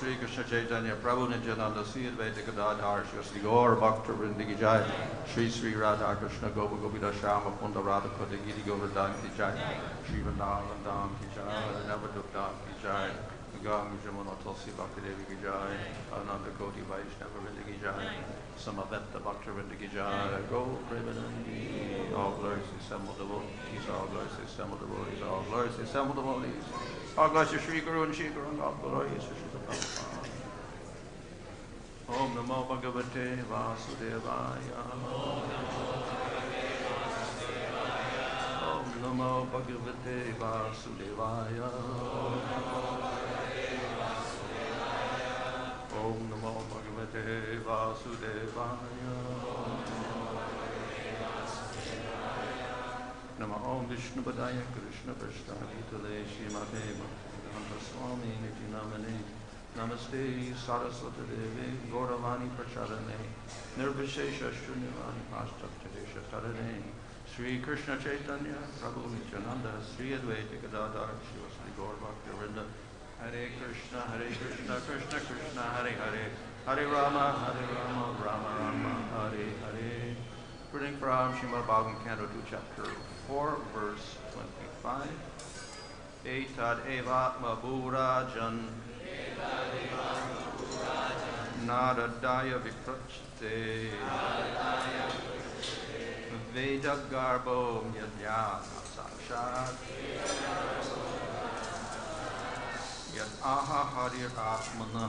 Shri Krishna Chaitanya Prabhu Nityananda Sri Advaita Gadadhar Shri Gaur Bhakta Vrinda Ki Jai Shri Sri Radha Krishna Gopa Gopita Shama Kunda Radha Kota Giri Govardhan Ki Jai Shri Vrindavan Dham Ki Jai Navaduk Dham Ki Jai Ganga Jamuna Tulsi Bhakti Devi Ki Jai Ananda Koti Vaishnava Vrinda Ki Jai Samavetta Bhakta Vrinda Ki Jai Go Premanandi All glories assembled devotees All glories assembled devotees All glories assembled devotees All glories to Shri Guru and Shri Guru and all glories to Shri Om Namo Bhagavate Vasudevaya Om Namo Bhagavate Vasudevaya Om Namo Bhagavate Vasudevaya Namo Om Vishnu Padaya Krishna Prasthana Vitale Srimate Bhaktivedanta Swami Niti Namane Namaste Saraswati Devi Gauravani Prachadane Nirvishesha Shunyavani Pastakchadesha Tarane Sri Krishna Chaitanya Prabhu Nityananda Sri Advaita Gadadhar Shri Gaur Bhakta Vrinda Hare Krishna Krishna Krishna Hare Hare Hare Rama Rama Rama Hare Hare. Reading from Srimad Bhagavatam Canto 2 Chapter 4 Verse 25 Etad Evatma Bhurajan Naradaya Viprachate Veda Garbo Yadhyana Sakshat Yad Aha Harir Atmana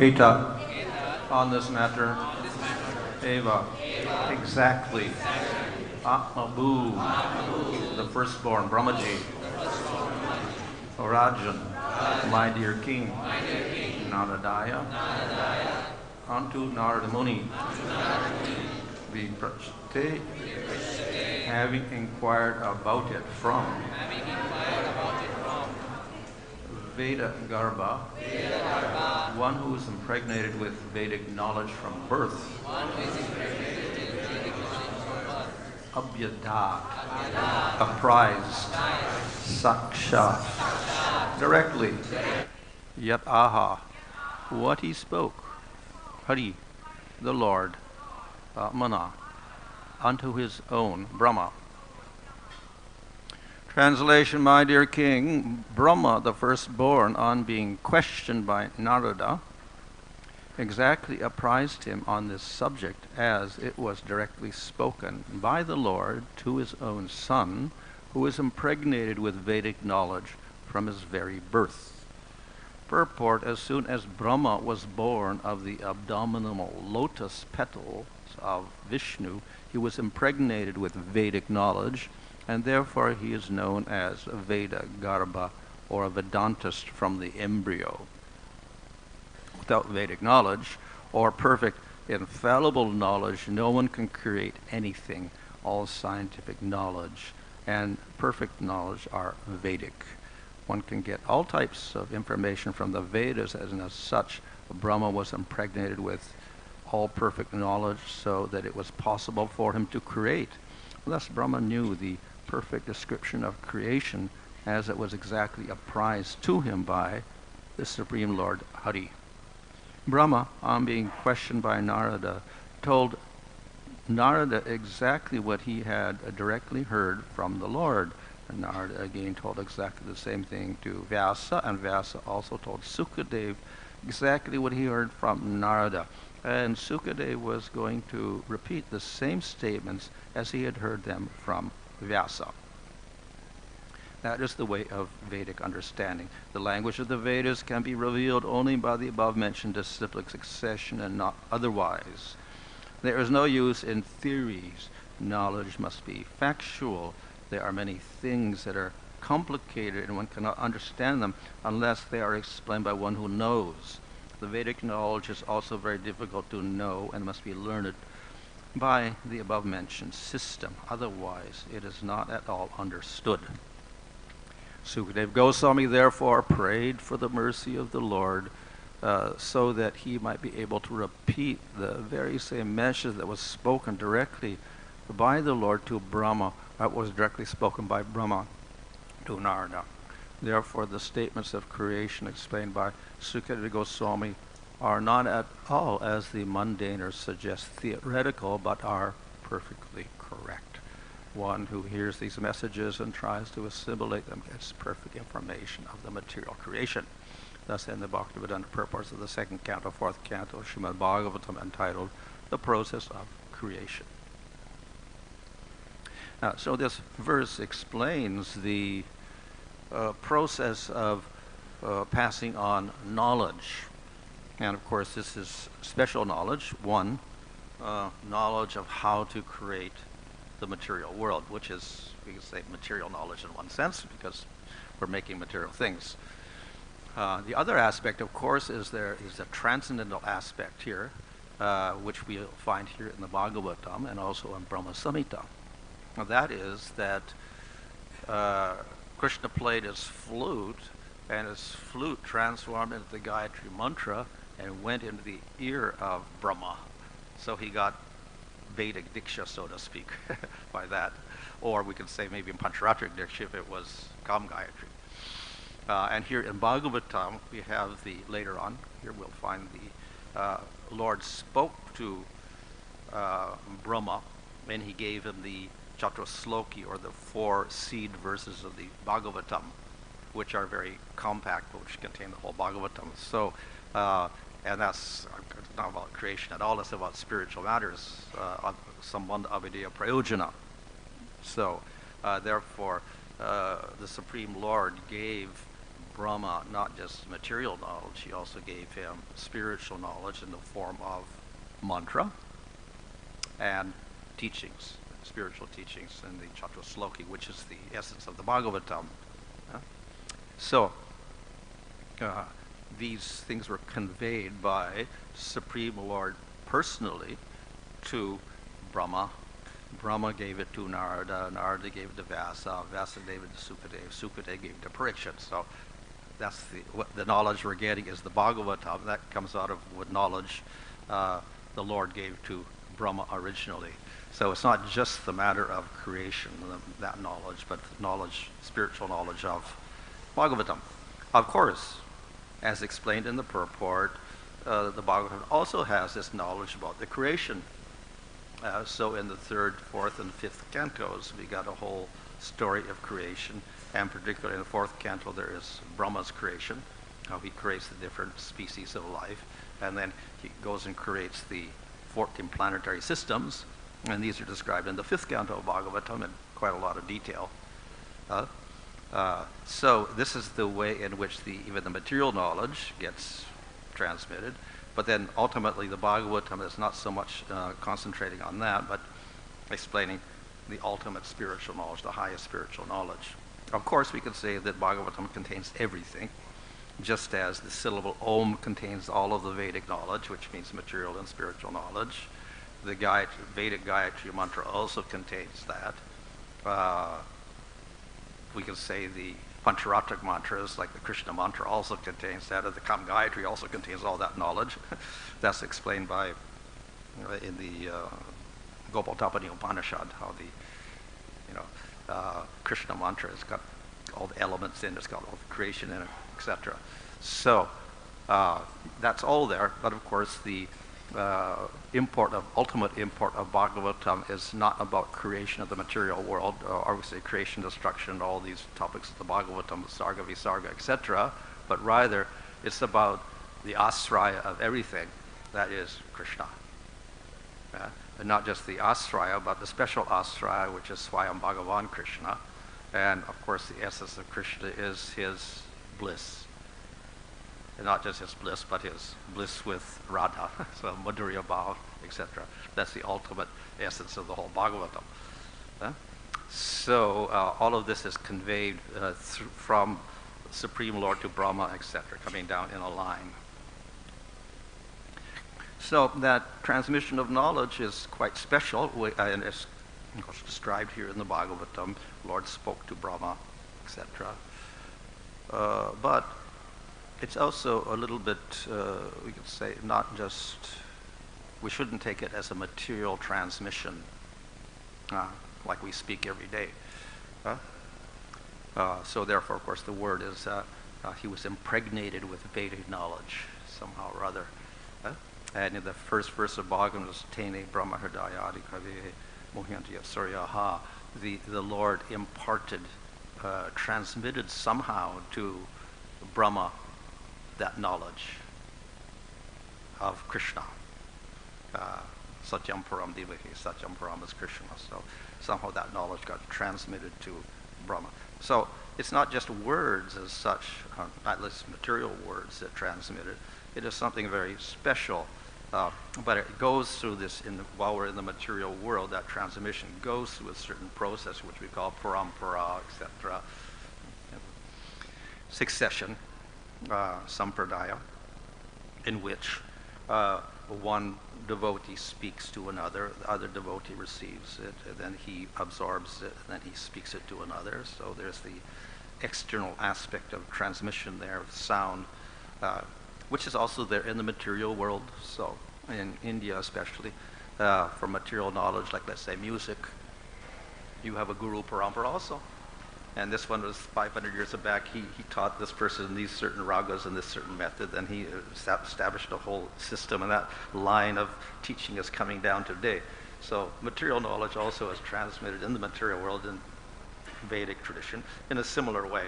Eta, on this matter, Eva, exactly, Atmabhu, the firstborn, Brahmaji, Rajan, my dear king, Naradaya, unto Narada Muni, Viprachate, having inquired about it from Veda Garbha, one who is impregnated with Vedic knowledge from birth. Abhyada, apprised, Saksha, directly. Yat aha, what he spoke, Hari, the Lord, Mana, unto his own, Brahma. Translation, my dear king, Brahma, the firstborn, on being questioned by Narada, exactly apprised him on this subject as it was directly spoken by the Lord to his own son, who is impregnated with Vedic knowledge from his very birth. Purport, as soon as Brahma was born of the abdominal lotus petals of Vishnu, he was impregnated with Vedic knowledge, and therefore he is known as Veda Garbha, or a Vedantist from the embryo. Without Vedic knowledge, or perfect infallible knowledge, no one can create anything. All scientific knowledge and perfect knowledge are Vedic. One can get all types of information from the Vedas, and as such, Brahma was impregnated with all perfect knowledge so that it was possible for him to create. Thus Brahma knew the perfect description of creation as it was exactly apprised to him by the Supreme Lord Hari. Brahma, on being questioned by Narada, told Narada exactly what he had directly heard from the Lord. And Narada again told exactly the same thing to Vyasa, and Vyasa also told Sukadeva exactly what he heard from Narada. And Sukadeva was going to repeat the same statements as he had heard them from Vyasa. That is the way of Vedic understanding. The language of the Vedas can be revealed only by the above-mentioned disciplic succession and not otherwise. There is no use in theories. Knowledge must be factual. There are many things that are complicated and one cannot understand them unless they are explained by one who knows. The Vedic knowledge is also very difficult to know and must be learned by the above-mentioned system. Otherwise, it is not at all understood. Sukadeva Goswami therefore prayed for the mercy of the Lord so that he might be able to repeat the very same message that was spoken directly by the Lord to Brahma, that was directly spoken by Brahma to Narada. Therefore, the statements of creation explained by Sukadeva Goswami are not at all, as the mundaners suggest, theoretical, but are perfectly correct. One who hears these messages and tries to assimilate them gets perfect information of the material creation. Thus, in the Bhagavatam purports of the second canto, fourth canto of Srimad Bhagavatam, entitled The Process of Creation. So this verse explains the process of passing on knowledge. And of course, this is special knowledge. One, knowledge of how to create the material world, which is, we can say, material knowledge in one sense, because we're making material things. The other aspect, of course, is there is a transcendental aspect here, which we'll find here in the Bhagavatam and also in Brahma Samhita. Now that is that Krishna played his flute, and his flute transformed into the Gayatri mantra and went into the ear of Brahma. So he got Vedic Diksha, so to speak, by that. Or we could say maybe in Pancharatric Diksha if it was Kam Gayatri. And here in Bhagavatam, we have the, later on, here we'll find the Lord spoke to Brahma, and he gave him the Chatusloki, or the 4 seed verses of the Bhagavatam, which are very compact, but which contain the whole Bhagavatam. So, and that's not about creation at all, it's about spiritual matters, sambandha avideya prayojana. So, therefore, the Supreme Lord gave Brahma not just material knowledge, he also gave him spiritual knowledge in the form of mantra and teachings, spiritual teachings in the Chatusloki, which is the essence of the Bhagavatam. So, these things were conveyed by Supreme Lord personally to Brahma. Brahma gave it to Narada, Narada gave it to Vyasa, Vyasa gave it to Sukadeva, Sukadeva gave it to Parikshit. So that's what the knowledge we're getting is the Bhagavatam. That comes out of what knowledge the Lord gave to Brahma originally. So it's not just the matter of creation, that knowledge, but knowledge, spiritual knowledge of Bhagavatam. Of course, as explained in the purport, the Bhagavatam also has this knowledge about the creation. So in the 3rd, 4th, and 5th cantos, we got a whole story of creation, and particularly in the 4th canto, there is Brahma's creation, how he creates the different species of life, and then he goes and creates the 14 planetary systems, and these are described in the 5th canto of Bhagavatam in quite a lot of detail. So this is the way in which even the material knowledge gets transmitted. But then ultimately the Bhagavatam is not so much concentrating on that, but explaining the ultimate spiritual knowledge, the highest spiritual knowledge. Of course, we could say that Bhagavatam contains everything, just as the syllable Om contains all of the Vedic knowledge, which means material and spiritual knowledge. The Vedic Gayatri mantra also contains that. We can say the Pancharatric mantras, like the Krishna mantra, also contains that, or the Kam Gayatri also contains all that knowledge. That's explained by in the Gopaltapani Upanishad, how the Krishna mantra has got all the elements in it, it's got all the creation in it, etc. So that's all there, but of course the ultimate import of Bhagavatam is not about creation of the material world, obviously creation, destruction, all these topics of the Bhagavatam, Sarga, Visarga, etc., but rather it's about the asraya of everything, that is Krishna. And not just the asraya, but the special asraya, which is Swayam Bhagavan Krishna. And of course the essence of Krishna is his bliss. And not just his bliss, but his bliss with Radha, so Madhurya Bhav, etc. That's the ultimate essence of the whole Bhagavatam. So all of this is conveyed from Supreme Lord to Brahma, etc., coming down in a line. So that transmission of knowledge is quite special, and it's described here in the Bhagavatam. Lord spoke to Brahma, etc. But it's also a little bit, we could say, not just, we shouldn't take it as a material transmission, like we speak every day. So therefore, of course, the word is, he was impregnated with Vedic knowledge, somehow or other. And in the first verse of Bhagavatam is, Tene Brahma Hridayadi Kave Mohyanti Suryaha, the Lord imparted, transmitted somehow to Brahma that knowledge of Krishna. Satyam Param Divahi, Satyam Param is Krishna. So somehow that knowledge got transmitted to Brahma. So it's not just words as such, at least material words that transmitted. It is something very special. But it goes through this, while we're in the material world, that transmission goes through a certain process which we call parampara, etc. Succession. Sampradaya, in which one devotee speaks to another, the other devotee receives it, and then he absorbs it, and then he speaks it to another. So there's the external aspect of transmission there, of sound, which is also there in the material world. So in India especially, for material knowledge, like let's say music, you have a guru parampara also. And this one was 500 years back. He taught this person these certain ragas and this certain method, and he established a whole system, and that line of teaching is coming down today. So material knowledge also is transmitted in the material world in Vedic tradition in a similar way.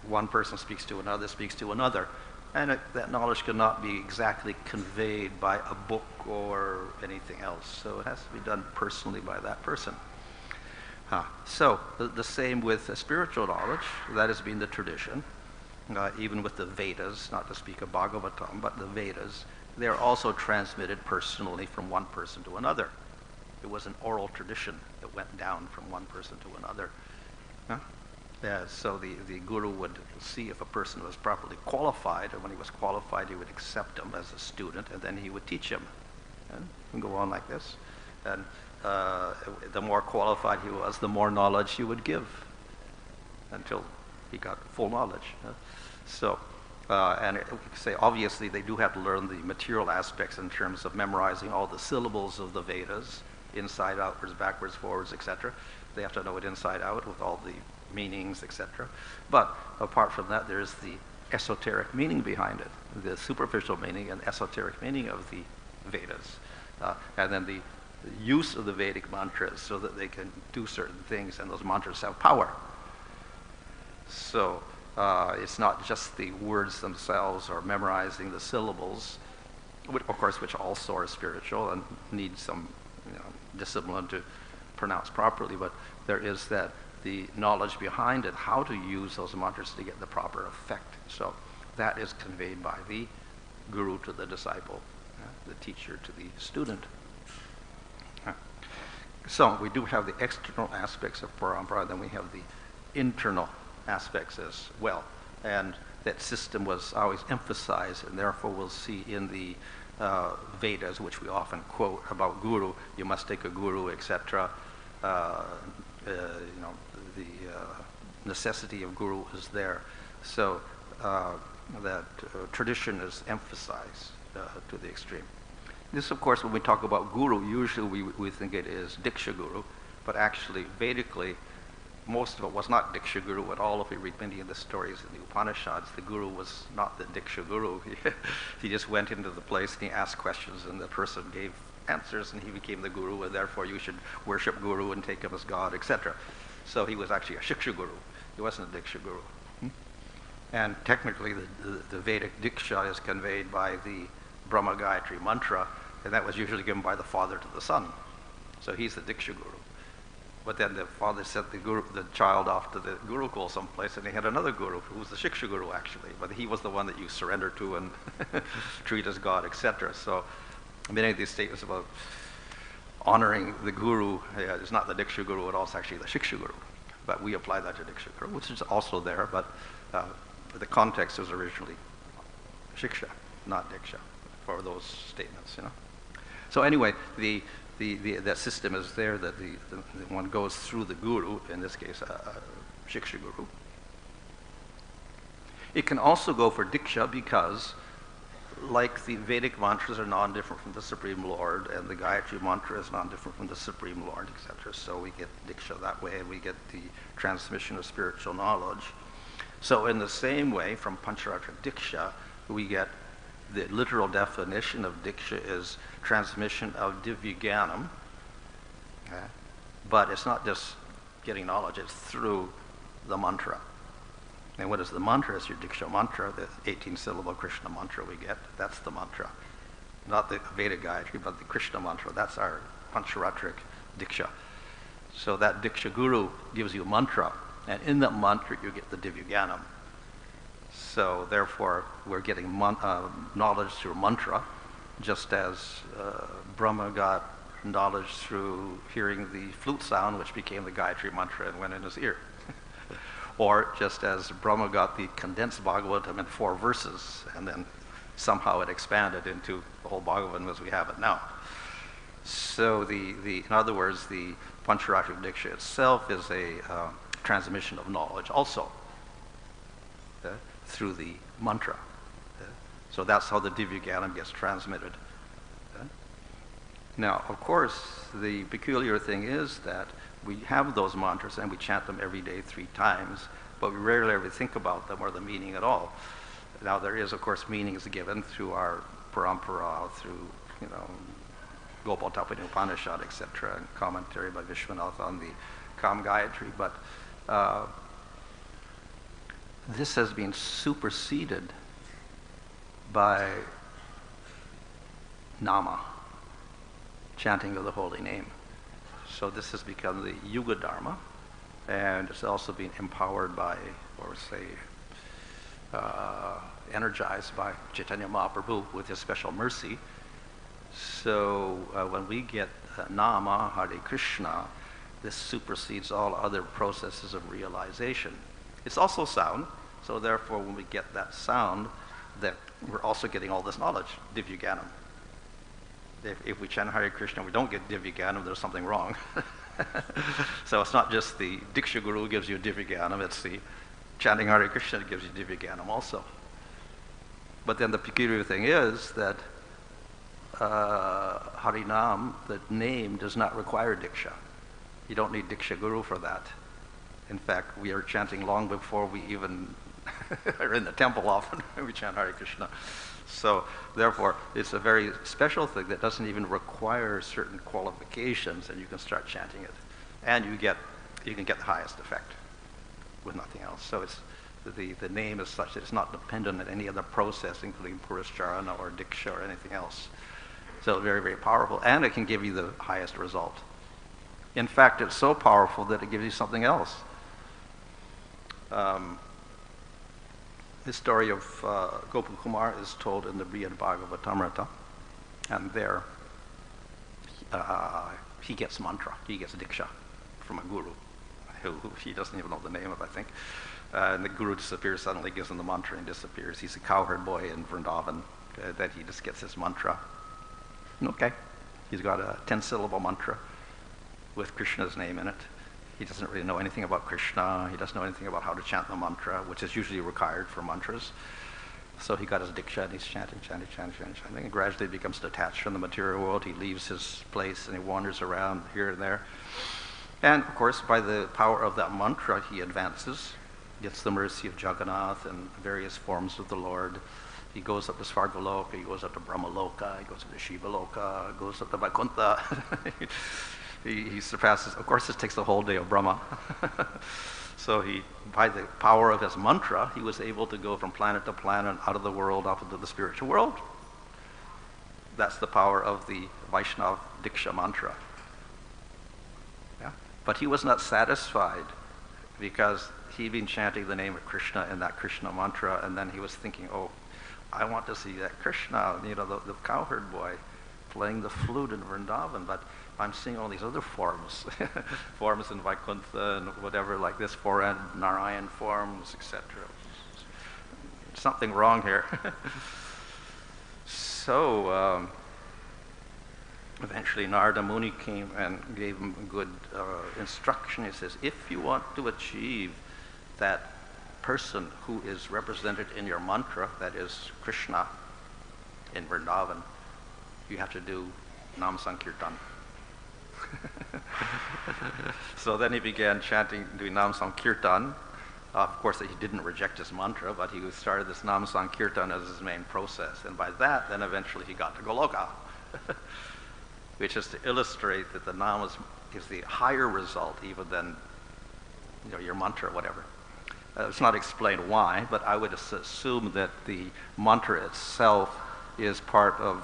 One person speaks to another, and that knowledge cannot be exactly conveyed by a book or anything else. So it has to be done personally by that person. So the same with spiritual knowledge. That has been the tradition. Even with the Vedas, not to speak of Bhagavatam, but the Vedas, they are also transmitted personally from one person to another. It was an oral tradition that went down from one person to another. So the guru would see if a person was properly qualified, and when he was qualified, he would accept him as a student, and then he would teach him. And go on like this. And the more qualified he was, the more knowledge he would give until he got full knowledge. And we say obviously they do have to learn the material aspects in terms of memorizing all the syllables of the Vedas, inside, outwards, backwards, forwards, etc. They have to know it inside out with all the meanings, etc. But apart from that, there's the esoteric meaning behind it, the superficial meaning and esoteric meaning of the Vedas. And then the use of the Vedic mantras so that they can do certain things, and those mantras have power. So it's not just the words themselves or memorizing the syllables, which also are spiritual and need some discipline to pronounce properly, but there is the knowledge behind it, how to use those mantras to get the proper effect. So that is conveyed by the guru to the disciple, the teacher to the student. So we do have the external aspects of parampara, then we have the internal aspects as well. And that system was always emphasized, and therefore we'll see in the Vedas, which we often quote about guru, you must take a guru, etc. The necessity of guru is there. So that tradition is emphasized to the extreme. This, of course, when we talk about guru, usually we think it is Diksha Guru, but actually, Vedically, most of it was not Diksha Guru at all. If we read many of the stories in the Upanishads, the Guru was not the Diksha Guru. He just went into the place and he asked questions, and the person gave answers, and he became the Guru, and therefore you should worship Guru and take him as God, etc. So he was actually a Shiksha Guru. He wasn't a Diksha Guru. And technically, the Vedic Diksha is conveyed by the Brahma Gayatri mantra, and that was usually given by the father to the son. So he's the Diksha Guru. But then the father sent the child off to the Gurukul someplace, and he had another guru who was the Shiksha Guru actually, but he was the one that you surrender to and treat as God, etc. So many of these statements about honoring the guru is not the Diksha Guru at all, it's actually the Shiksha Guru. But we apply that to Diksha Guru, which is also there, but the context was originally Shiksha, not Diksha, for those statements, So anyway, that system is there, that the one goes through the guru, in this case Shiksha Guru. It can also go for Diksha because, like the Vedic mantras are non-different from the Supreme Lord, and the Gayatri mantra is non-different from the Supreme Lord, etc. So we get Diksha that way, and we get the transmission of spiritual knowledge. So in the same way, from Pancharatra Diksha, we get the literal definition of Diksha is transmission of Divyaganam. Okay? But it's not just getting knowledge, it's through the mantra. And what is the mantra? It's your Diksha mantra, the 18-syllable Krishna mantra we get. That's the mantra. Not the Vedic Gayatri, but the Krishna mantra. That's our Pancharatric Diksha. So that Diksha Guru gives you a mantra, and in that mantra you get the Divyaganam. So therefore, we're getting knowledge through mantra, just as Brahma got knowledge through hearing the flute sound, which became the Gayatri mantra and went in his ear. Or just as Brahma got the condensed Bhagavatam in 4 verses, and then somehow it expanded into the whole Bhagavatam as we have it now. So in other words, the Pancharatric Diksha itself is a transmission of knowledge also. Through the mantra. So that's how the Divyaganam gets transmitted. Now, of course, the peculiar thing is that we have those mantras and we chant them every day 3 times, but we rarely ever think about them or the meaning at all. Now, there is, of course, meanings given through our parampara, through, Gopal Tapani Upanishad, etc., and commentary by Vishwanath on the Kam Gayatri, but this has been superseded by nama, chanting of the holy name. So this has become the Yuga Dharma, and it's also been empowered by, or say, energized by Chaitanya Mahaprabhu with his special mercy. So when we get Nama, Hare Krishna, this supersedes all other processes of realization. It's also sound, so therefore when we get that sound, that we're also getting all this knowledge, Divyaganam. If we chant Hare Krishna, we don't get Divyaganam, there's something wrong. So it's not just the Diksha Guru who gives you Divyaganam, it's the chanting Hare Krishna that gives you Divyaganam also. But then the peculiar thing is that Harinam, the name, does not require Diksha. You don't need Diksha Guru for that. In fact, we are chanting long before we even are in the temple often. We chant Hare Krishna. So therefore, it's a very special thing that doesn't even require certain qualifications, and you can start chanting it. And you can get the highest effect with nothing else. So it's the name is such that it's not dependent on any other process, including Purascharana or Diksha or anything else. So very, very powerful, and it can give you the highest result. In fact, it's so powerful that it gives you something else. The story of Gopakumar is told in the Brihad Bhagavatamrita, and there he gets mantra, he gets diksha from a guru, who he doesn't even know the name of, I think. And the guru disappears suddenly, gives him the mantra and disappears. He's a cowherd boy in Vrindavan, that he just gets his mantra. Okay, he's got a 10-syllable mantra with Krishna's name in it. He doesn't really know anything about Krishna. He doesn't know anything about how to chant the mantra, which is usually required for mantras. So he got his diksha and he's chanting, and gradually becomes detached from the material world. He leaves his place and he wanders around here and there. And of course, by the power of that mantra, he advances, gets the mercy of Jagannath and various forms of the Lord. He goes up to Svargaloka, he goes up to Brahmaloka, he goes up to Shivaloka, goes up to Vaikuntha. He surpasses, of course this takes the whole day of Brahma. So by the power of his mantra, he was able to go from planet to planet, out of the world, up into the spiritual world. That's the power of the Vaishnava Diksha mantra. Yeah? But he was not satisfied, because he'd been chanting the name of Krishna in that Krishna mantra, and then he was thinking, oh, I want to see that Krishna, the cowherd boy playing the flute in Vrindavan, but I'm seeing all these other forms, forms in Vaikuntha and whatever, like this, four-end Narayan forms, etc. Something wrong here. So eventually Narada Muni came and gave him good instruction. He says, if you want to achieve that person who is represented in your mantra, that is Krishna in Vrindavan, you have to do Nam Sankirtan. So then he began chanting, doing Nam Sankirtan. Of course, he didn't reject his mantra, but he started this Nam Sankirtan as his main process. And by that, then eventually he got to Goloka, which is to illustrate that the Nam gives the higher result even than your mantra or whatever. It's not explained why, but I would assume that the mantra itself is part of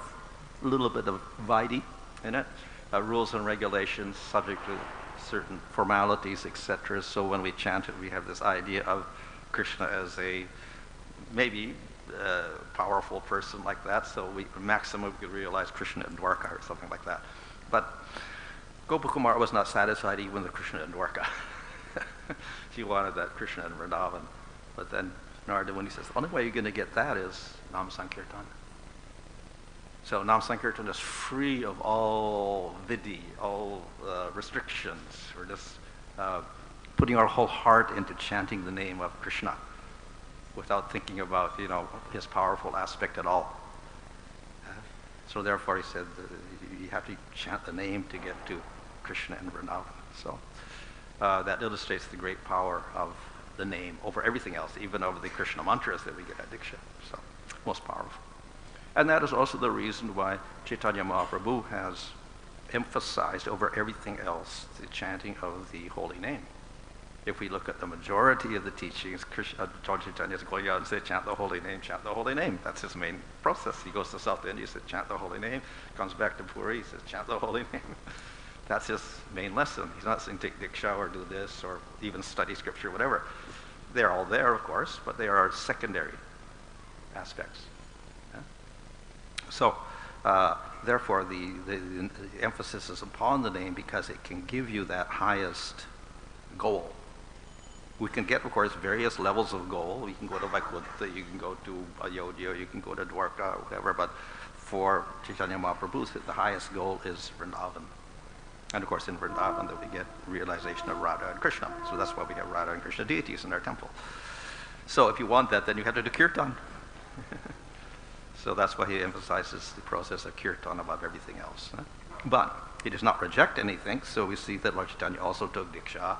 a little bit of Vaidhi in it, rules and regulations subject to certain formalities, etc. So when we chant it, we have this idea of Krishna as a maybe powerful person like that. So maximum we could realize Krishna in Dwarka or something like that. But Gopakumar was not satisfied even with Krishna in Dwarka. He wanted that Krishna in Vrindavan. But then Narada Muni says, the only way you're going to get that is Nam Sankirtan. So Nam Sankirtan is free of all vidhi, all restrictions. We're just putting our whole heart into chanting the name of Krishna without thinking about, his powerful aspect at all. So therefore he said that you have to chant the name to get to Krishna and Vrindavan. So that illustrates the great power of the name over everything else, even over the Krishna mantras that we get at Diksha. So most powerful. And that is also the reason why Chaitanya Mahaprabhu has emphasized over everything else the chanting of the holy name. If we look at the majority of the teachings, Lord Chaitanya is going out and say, chant the holy name, chant the holy name. That's his main process. He goes to South India, he says, chant the holy name. Comes back to Puri, he says, chant the holy name. That's his main lesson. He's not saying take Diksha or do this or even study scripture, whatever. They're all there, of course, but they are secondary aspects. Yeah? So, therefore, the emphasis is upon the name because it can give you that highest goal. We can get, of course, various levels of goal. You can go to Vaikuntha, you can go to Ayodhya, you can go to Dwarka, whatever, but for Chaitanya Mahaprabhu, the highest goal is Vrindavan. And of course, in Vrindavan, that we get realization of Radha and Krishna. So that's why we have Radha and Krishna deities in our temple. So if you want that, then you have to do kirtan. So that's why he emphasizes the process of kirtan above everything else. But he does not reject anything, so we see that Lord Chaitanya also took Diksha,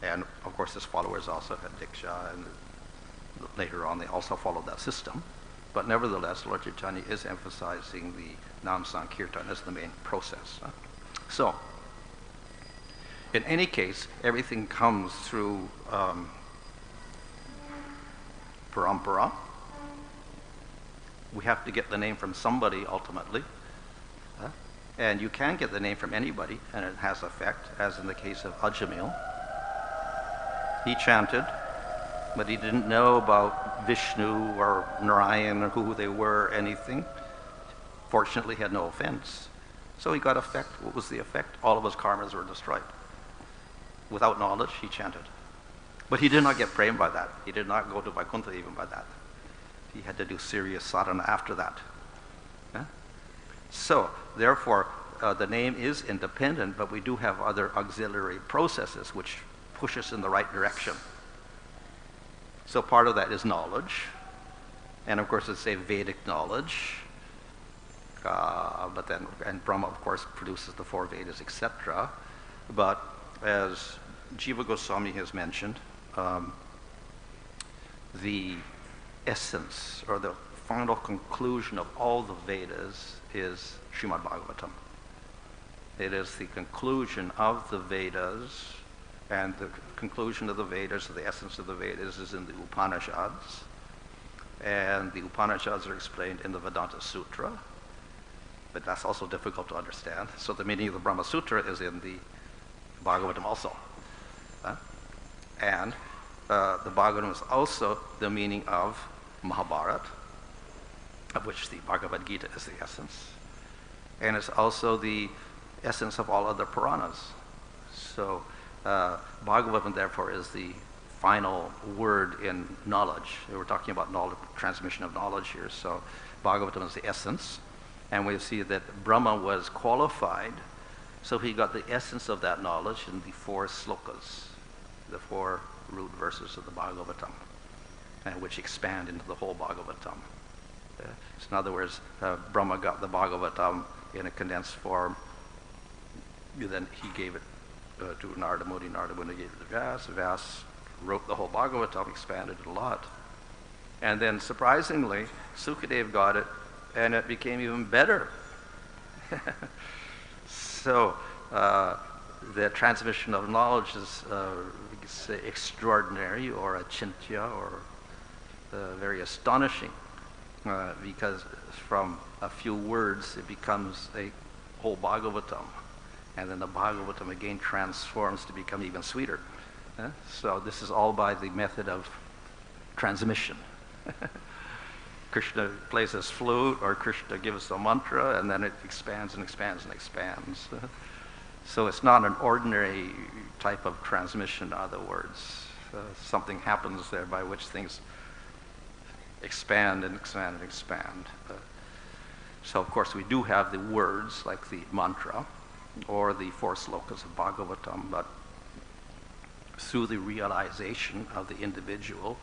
and of course his followers also had Diksha, and later on they also followed that system. But nevertheless, Lord Chaitanya is emphasizing the Nam Sankirtan as the main process. So, in any case, everything comes through parampara. We have to get the name from somebody ultimately. And you can get the name from anybody, and it has effect, as in the case of Ajamil. He chanted, but he didn't know about Vishnu or Narayan or who they were or anything. Fortunately, he had no offense. So he got effect. What was the effect? All of his karmas were destroyed. Without knowledge, he chanted. But he did not get prema by that. He did not go to Vaikuntha even by that. He had to do serious sadhana after that. Yeah? So, therefore, the name is independent, but we do have other auxiliary processes which push us in the right direction. So part of that is knowledge. And of course, it's a Vedic knowledge. But then, and Brahma, of course, produces the 4 Vedas, etc. But as Jiva Goswami has mentioned, the essence or the final conclusion of all the Vedas is Srimad Bhagavatam. It is the conclusion of the Vedas, and the conclusion of the Vedas, or the essence of the Vedas, is in the Upanishads. And the Upanishads are explained in the Vedanta Sutra, but that's also difficult to understand. So the meaning of the Brahma Sutra is in the Bhagavatam also. And the Bhagavatam is also the meaning of Mahabharata, of which the Bhagavad Gita is the essence. And it's also the essence of all other Puranas. So Bhagavatam, therefore, is the final word in knowledge. We're talking about knowledge, transmission of knowledge here. So Bhagavatam is the essence. And we see that Brahma was qualified, so he got the essence of that knowledge in the 4 slokas, the 4 root verses of the Bhagavatam, which expand into the whole Bhagavatam. So in other words, Brahma got the Bhagavatam in a condensed form. Then he gave it to Narada Muni. Narada Muni gave it to Vyasa. Vyasa wrote the whole Bhagavatam, expanded it a lot. And then surprisingly, Sukadeva got it, and it became even better. So the transmission of knowledge is we could say extraordinary, or achintya, or very astonishing, because from a few words it becomes a whole Bhagavatam, and then the Bhagavatam again transforms to become even sweeter. So this is all by the method of transmission. Krishna plays his flute, or Krishna gives a mantra, and then it expands and expands and expands. So it's not an ordinary type of transmission, in other words. Something happens there by which things expand and expand and expand. So of course we do have the words like the mantra or the 4 slokas of Bhagavatam, but through the realization of the individual,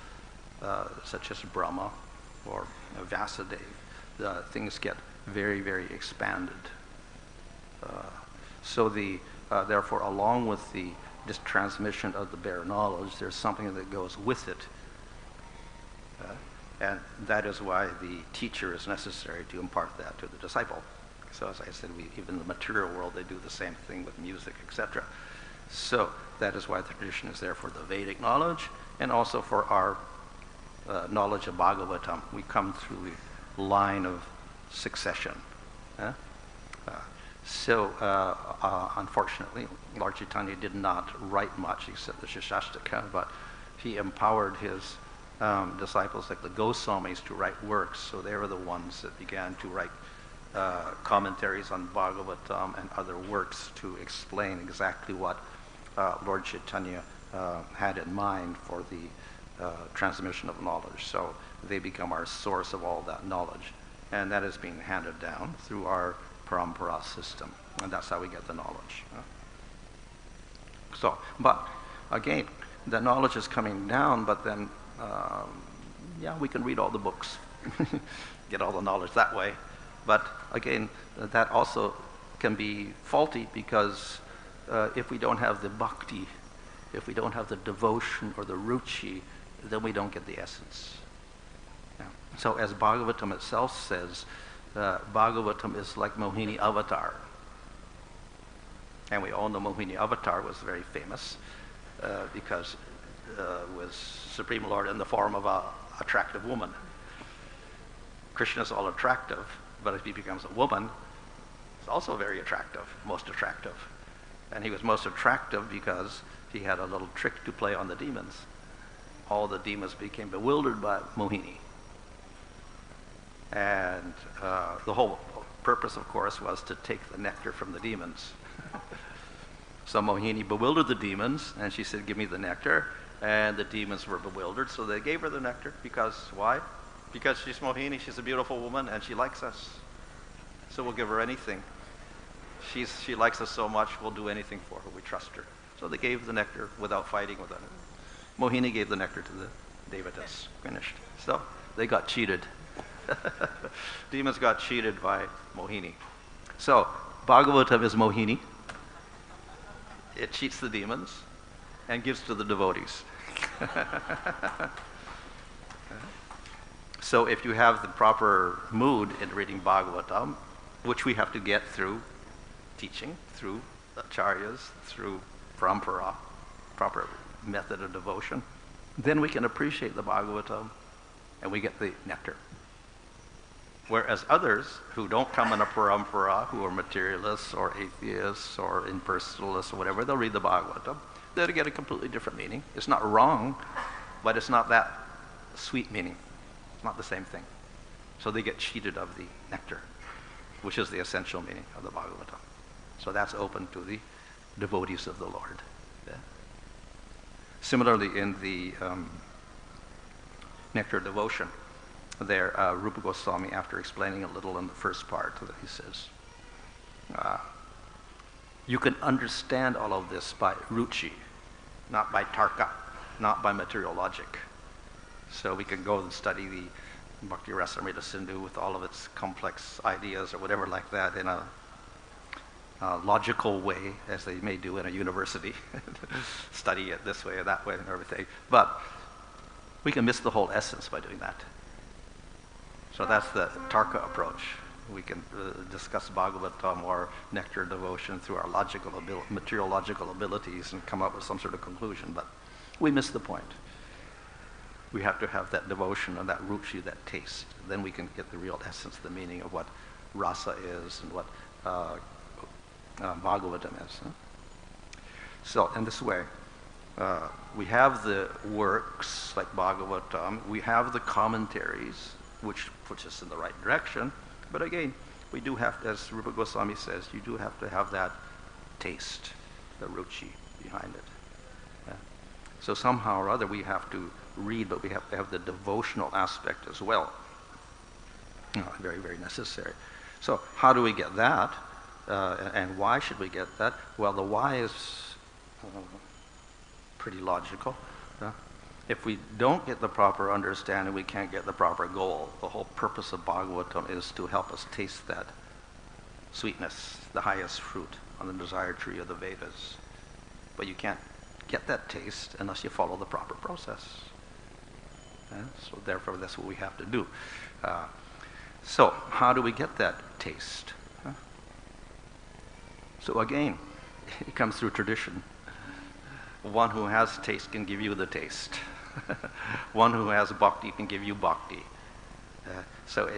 such as Brahma or Vasudev, things get very, very expanded. So therefore, along with the just transmission of the bare knowledge, there's something that goes with it. And that is why the teacher is necessary to impart that to the disciple. So as I said, even in the material world, they do the same thing with music, etc. So that is why the tradition is there for the Vedic knowledge and also for our knowledge of Bhagavatam. We come through the line of succession. Unfortunately, Lord Chaitanya did not write much except the Shashastaka, but he empowered his disciples like the Goswamis to write works. So they were the ones that began to write commentaries on Bhagavatam and other works to explain exactly what Lord Chaitanya had in mind for the transmission of knowledge. So they become our source of all that knowledge. And that is being handed down through our parampara system. And that's how we get the knowledge. So, but again, the knowledge is coming down, but then, we can read all the books, get all the knowledge that way. But again, that also can be faulty because if we don't have the bhakti, if we don't have the devotion or the ruchi, then we don't get the essence. Yeah. So as Bhagavatam itself says, Bhagavatam is like Mohini avatar. And we all know Mohini avatar was very famous because was Supreme Lord in the form of an attractive woman. Krishna is all attractive, but if he becomes a woman, he's also very attractive, most attractive. And he was most attractive because he had a little trick to play on the demons. All the demons became bewildered by Mohini. And the whole purpose, of course, was to take the nectar from the demons. So Mohini bewildered the demons, and she said, "Give me the nectar." And the demons were bewildered, so they gave her the nectar. Because why? Because she's Mohini, she's a beautiful woman, and she likes us. So we'll give her anything. She likes us so much, we'll do anything for her. We trust her. So they gave the nectar without fighting with her. Mohini gave the nectar to the devatas. Finished. So they got cheated. Demons got cheated by Mohini. So Bhagavatam is Mohini. It cheats the demons and gives to the devotees. So if you have the proper mood in reading Bhagavatam, which we have to get through teaching, through acharyas, through parampara, proper method of devotion, then we can appreciate the Bhagavatam and we get the nectar. Whereas others who don't come in a parampara, who are materialists or atheists or impersonalists or whatever, they'll read the Bhagavatam. They'll get a completely different meaning. It's not wrong, but it's not that sweet meaning. It's not the same thing. So they get cheated of the nectar, which is the essential meaning of the Bhagavatam. So that's open to the devotees of the Lord. Yeah. Similarly, in the Nectar Devotion, there, Rupa Goswami, after explaining a little in the first part, he says, you can understand all of this by ruchi, not by tarka, not by material logic. So we can go and study the Bhakti Rasamrita Sindhu with all of its complex ideas or whatever like that in a logical way, as they may do in a university, study it this way or that way and everything. But we can miss the whole essence by doing that. So that's the Tarka approach. We can discuss Bhagavatam or Nectar Devotion through our material logical abilities and come up with some sort of conclusion, but we miss the point. We have to have that devotion and that ruchi, that taste. Then we can get the real essence, the meaning of what rasa is and what Bhagavatam is. Huh? So in this way, we have the works like Bhagavatam, we have the commentaries, which puts us in the right direction. But again, we do have, as Rupa Goswami says, you do have to have that taste, the ruchi behind it. Yeah. So somehow or other we have to read, but we have to have the devotional aspect as well. Very, very necessary. So how do we get that? And why should we get that? Well, the why is pretty logical. If we don't get the proper understanding, we can't get the proper goal. The whole purpose of Bhagavatam is to help us taste that sweetness, the highest fruit on the desire tree of the Vedas. But you can't get that taste unless you follow the proper process. So therefore, that's what we have to do. So how do we get that taste? So again, it comes through tradition. One who has taste can give you the taste. One who has bhakti can give you bhakti. So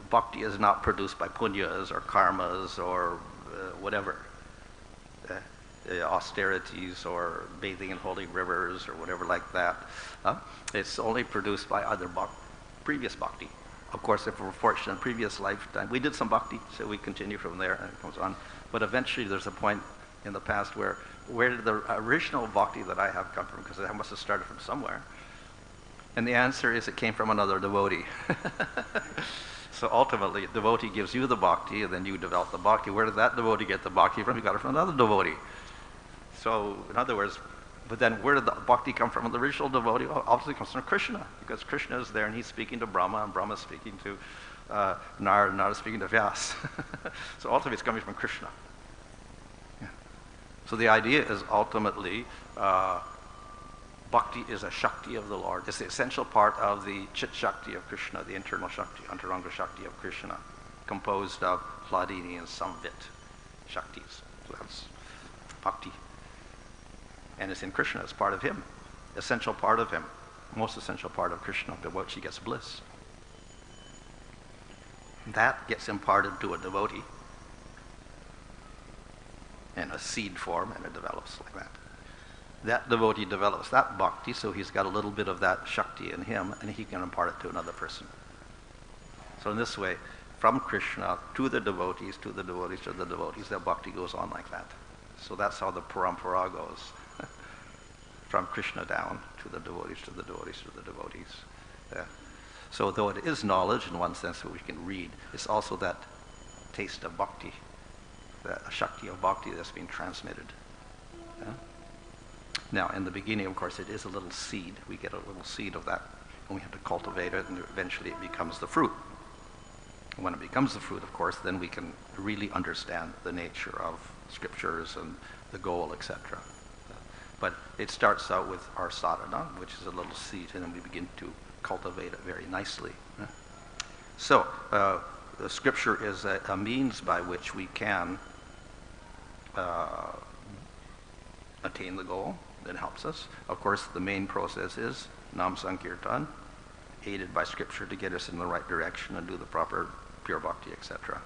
bhakti is not produced by punyas or karmas or whatever. Austerities or bathing in holy rivers or whatever like that. It's only produced by other previous bhakti. Of course, if we're fortunate in previous lifetime, we did some bhakti, so we continue from there and it goes on. But eventually there's a point in the past where did the original bhakti that I have come from? Because I must have started from somewhere. And the answer is it came from another devotee. So ultimately, a devotee gives you the bhakti, and then you develop the bhakti. Where did that devotee get the bhakti from? He got it from another devotee. So, in other words, but then where did the bhakti come from? The original devotee obviously comes from Krishna, because Krishna is there and he's speaking to Brahma, and Brahma is speaking to Narada, and Narada is speaking to Vyas. So ultimately it's coming from Krishna. Yeah. So the idea is ultimately bhakti is a Shakti of the Lord. It's the essential part of the Chit Shakti of Krishna, the internal Shakti, Antaranga Shakti of Krishna, composed of Hladini and Samvit Shaktis. So that's bhakti. And it's in Krishna, it's part of him, essential part of him, most essential part of Krishna, by which he gets bliss. That gets imparted to a devotee in a seed form, and it develops like that. That devotee develops that bhakti, so he's got a little bit of that Shakti in him, and he can impart it to another person. So in this way, from Krishna to the devotees, to the devotees, to the devotees, that bhakti goes on like that. So that's how the parampara goes. From Krishna down to the devotees, to the devotees, to the devotees. Yeah. So though it is knowledge in one sense that we can read, it's also that taste of bhakti, that Shakti of bhakti that's being transmitted. Yeah? Now, in the beginning, of course, it is a little seed. We get a little seed of that, and we have to cultivate it, and eventually it becomes the fruit. And when it becomes the fruit, of course, then we can really understand the nature of scriptures and the goal, etc. But it starts out with our sadhana, which is a little seed, and then we begin to cultivate it very nicely. So, the scripture is a means by which we can attain the goal. That helps us. Of course, the main process is Nam Sankirtan, aided by scripture to get us in the right direction and do the proper pure bhakti, etc.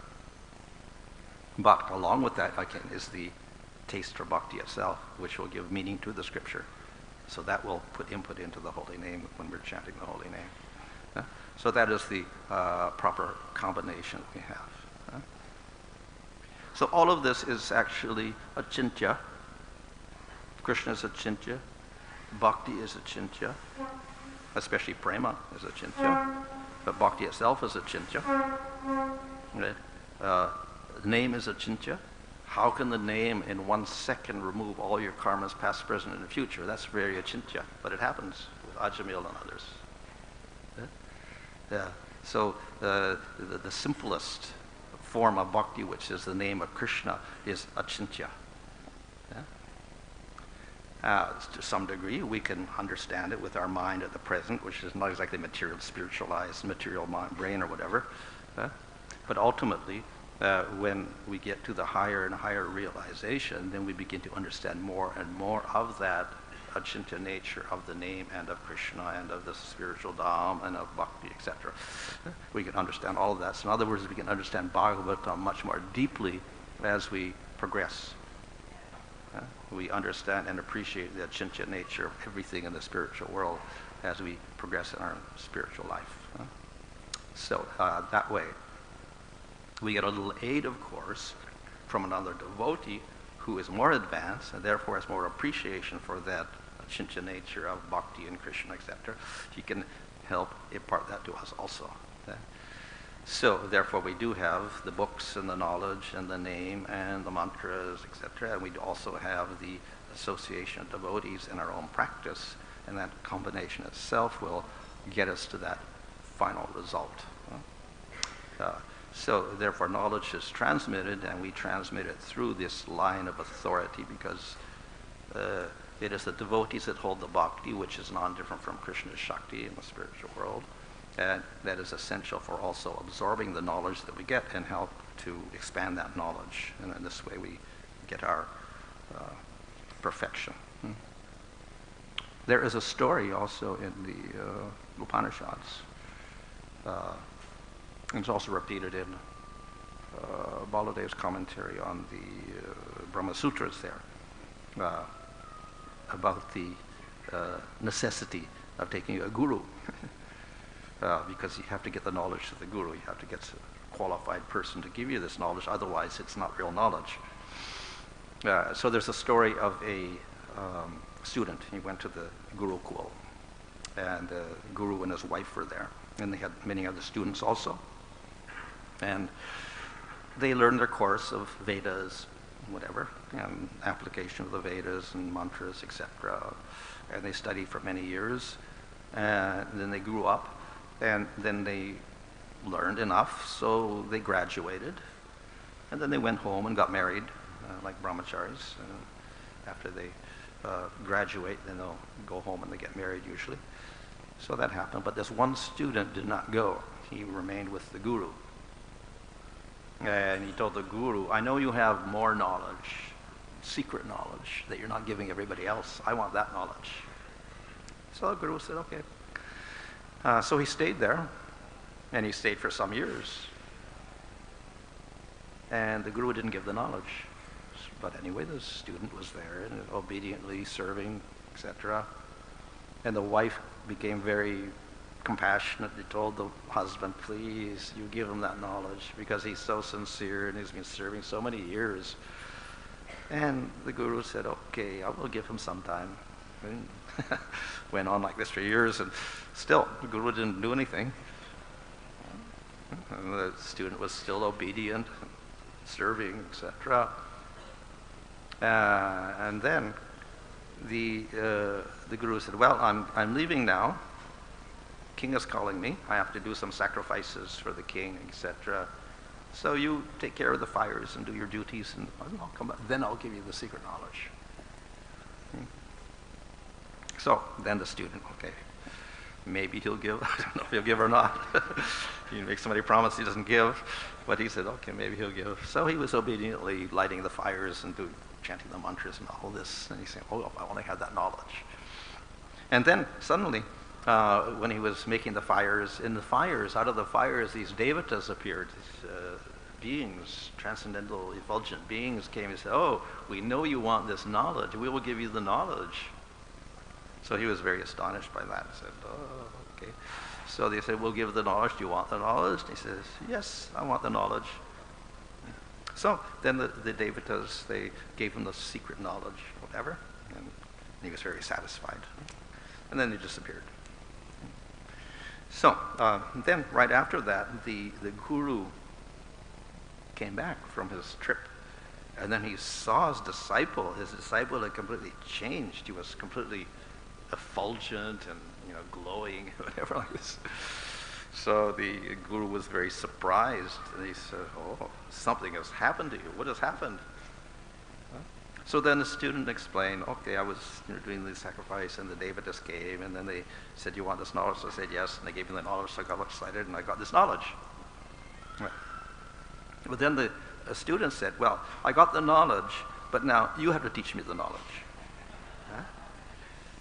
But along with that, again, is the taste for bhakti itself, which will give meaning to the scripture. So that will put input into the holy name when we're chanting the holy name. So that is the proper combination we have. So all of this is actually achintya. Krishna is achintya. Bhakti is achintya. Especially prema is achintya. But bhakti itself is achintya. Right? The name is achintya. How can the name in 1 second remove all your karmas, past, present, and the future? That's very achintya, but it happens with Ajamil and others. Yeah. So the simplest form of bhakti, which is the name of Krishna, is achintya. To some degree, we can understand it with our mind at the present, which is not exactly material, spiritualized, material mind, brain or whatever. But ultimately, when we get to the higher and higher realization, then we begin to understand more and more of that achintya nature of the name and of Krishna and of the spiritual dham and of bhakti, etc. We can understand all of that. So in other words, we can understand Bhagavatam much more deeply as we progress. We understand and appreciate the achintya nature of everything in the spiritual world as we progress in our spiritual life. So that way, we get a little aid, of course, from another devotee who is more advanced and therefore has more appreciation for that achintya nature of bhakti and Krishna, etc. He can help impart that to us also. So therefore we do have the books and the knowledge and the name and the mantras, etc. And we also have the association of devotees in our own practice And that combination itself will get us to that final result. So therefore knowledge is transmitted, and we transmit it through this line of authority, because it is the devotees that hold the bhakti, which is non-different from Krishna's Shakti in the spiritual world. And that is essential for also absorbing the knowledge that we get and help to expand that knowledge. And in this way we get our perfection. There is a story also in the Upanishads. It's also repeated in Baladev's commentary on the Brahma Sutras there, about the necessity of taking a guru. Because you have to get the knowledge of the guru. You have to get a qualified person to give you this knowledge, otherwise it's not real knowledge. So there's a story of a student. He went to the Gurukul, and the guru and his wife were there, and they had many other students also. And they learned their course of Vedas, whatever, and application of the Vedas and mantras, etc. And they studied for many years, and then they grew up. And then they learned enough, so they graduated. And then they went home and got married, like brahmacharis. After they graduate, then they'll go home and they get married usually. So that happened. But this one student did not go. He remained with the guru. And he told the guru, I know you have more knowledge, secret knowledge, that you're not giving everybody else. I want that knowledge. So the guru said, okay. So he stayed there, and he stayed for some years. And the guru didn't give the knowledge. But anyway, the student was there and obediently serving, etc. And the wife became very compassionate. He told the husband, please, you give him that knowledge, because he's so sincere and he's been serving so many years. And the guru said, okay, I will give him some time. And went on like this for years, and still the guru didn't do anything. And the student was still obedient, serving, etc. And then the guru said, well, I'm leaving now. King is calling me. I have to do some sacrifices for the king, etc. So you take care of the fires and do your duties, and I'll come back. Then I'll give you the secret knowledge. So then the student, okay, maybe he'll give. I don't know if he'll give or not. He makes somebody promise he doesn't give, but he said, okay, maybe he'll give. So he was obediently lighting the fires and chanting the mantras and all this. And he said, oh, I want to have that knowledge. And then suddenly, when he was making the fires, out of the fires, these devatas appeared. These beings, transcendental, effulgent beings came and said, oh, we know you want this knowledge. We will give you the knowledge. So he was very astonished by that. He said, oh, okay. So they said, we'll give the knowledge. Do you want the knowledge? And he says, yes, I want the knowledge. So then the devatas, they gave him the secret knowledge, whatever, and he was very satisfied. And then he disappeared. So then right after that, the guru came back from his trip. And then he saw his disciple. His disciple had completely changed. He was completely effulgent and glowing, whatever like this. So the guru was very surprised, and he said, oh, something has happened to you. What has happened? So then the student explained, okay, I was doing the sacrifice, and the devatas came, and then they said, you want this knowledge? So I said, yes, and they gave me the knowledge, so I got excited, and I got this knowledge. But then the student said, well, I got the knowledge, but now you have to teach me the knowledge.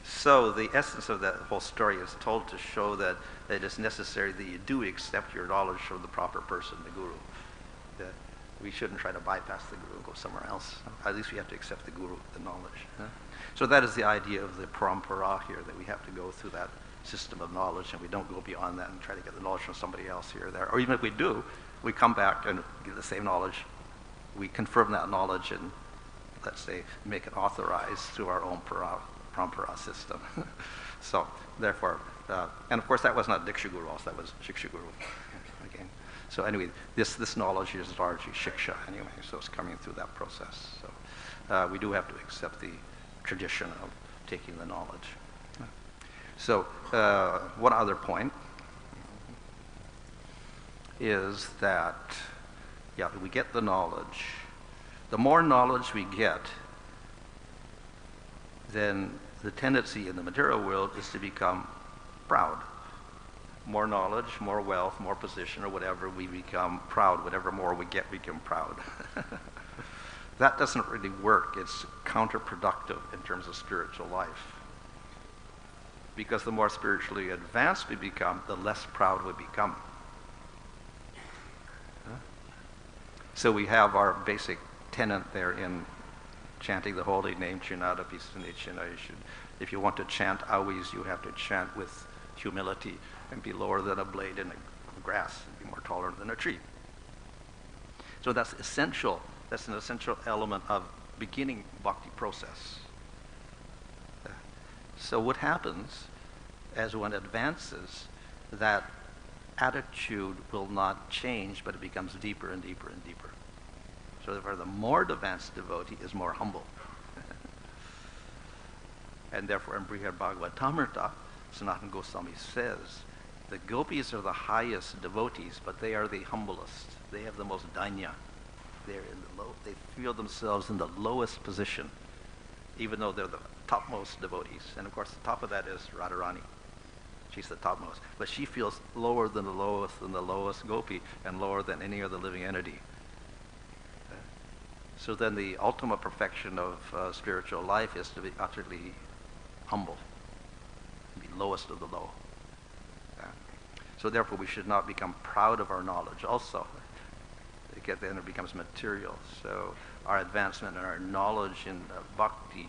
So the essence of that whole story is told to show that it is necessary that you do accept your knowledge from the proper person, the guru. That we shouldn't try to bypass the guru and go somewhere else. At least we have to accept the guru, the knowledge. So that is the idea of the parampara here, that we have to go through that system of knowledge, and we don't go beyond that and try to get the knowledge from somebody else here or there. Or even if we do, we come back and get the same knowledge. We confirm that knowledge and, let's say, make it authorized through our own parampara system. So therefore, and of course that was not Diksha Guru, also that was Shiksha Guru again. So anyway, this knowledge is largely Shiksha anyway, so it's coming through that process. So we do have to accept the tradition of taking the knowledge. So one other point is that, yeah, we get the knowledge. The more knowledge we get, then the tendency in the material world is to become proud. More knowledge, more wealth, more position, or whatever, we become proud. Whatever more we get, we become proud. That doesn't really work. It's counterproductive in terms of spiritual life. Because the more spiritually advanced we become, the less proud we become. So we have our basic tenet there in chanting the holy name, Chinada Pisanichina. If you want to chant always, you have to chant with humility and be lower than a blade in the grass and be more tolerant than a tree. So that's essential. That's an essential element of beginning bhakti process. So what happens as one advances, that attitude will not change, but it becomes deeper and deeper and deeper. So therefore, the more advanced devotee is more humble. And therefore, in Brihad Bhagavatamrita, Sanatana Goswami says, the gopis are the highest devotees, but they are the humblest. They have the most danya. They're in the low. They feel themselves in the lowest position, even though they're the topmost devotees. And of course, the top of that is Radharani. She's the topmost. But she feels lower than the lowest gopi, and lower than any other living entity. So then the ultimate perfection of spiritual life is to be utterly humble, be lowest of the low. So therefore we should not become proud of our knowledge also. Then it becomes material. So our advancement and our knowledge in bhakti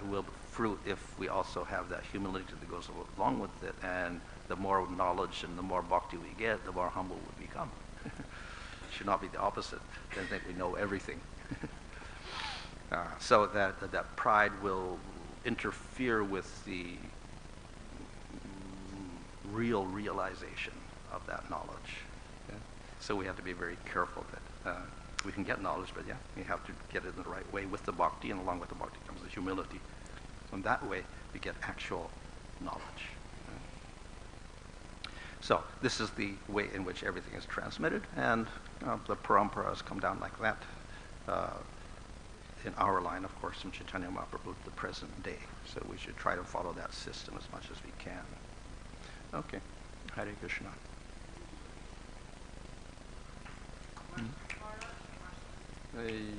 will fruit if we also have that humility that goes along with it. And the more knowledge and the more bhakti we get, the more humble we become. It should not be the opposite. Then think we know everything. So that pride will interfere with the real realization of that knowledge. Okay? So we have to be very careful that we can get knowledge, but yeah, we have to get it in the right way with the bhakti, and along with the bhakti comes the humility. And that way we get actual knowledge. So this is the way in which everything is transmitted, and the parampara has come down like that. In our line, of course, from Chaitanya Mahaprabhu to the present day. So we should try to follow that system as much as we can. Okay. Hare Krishna.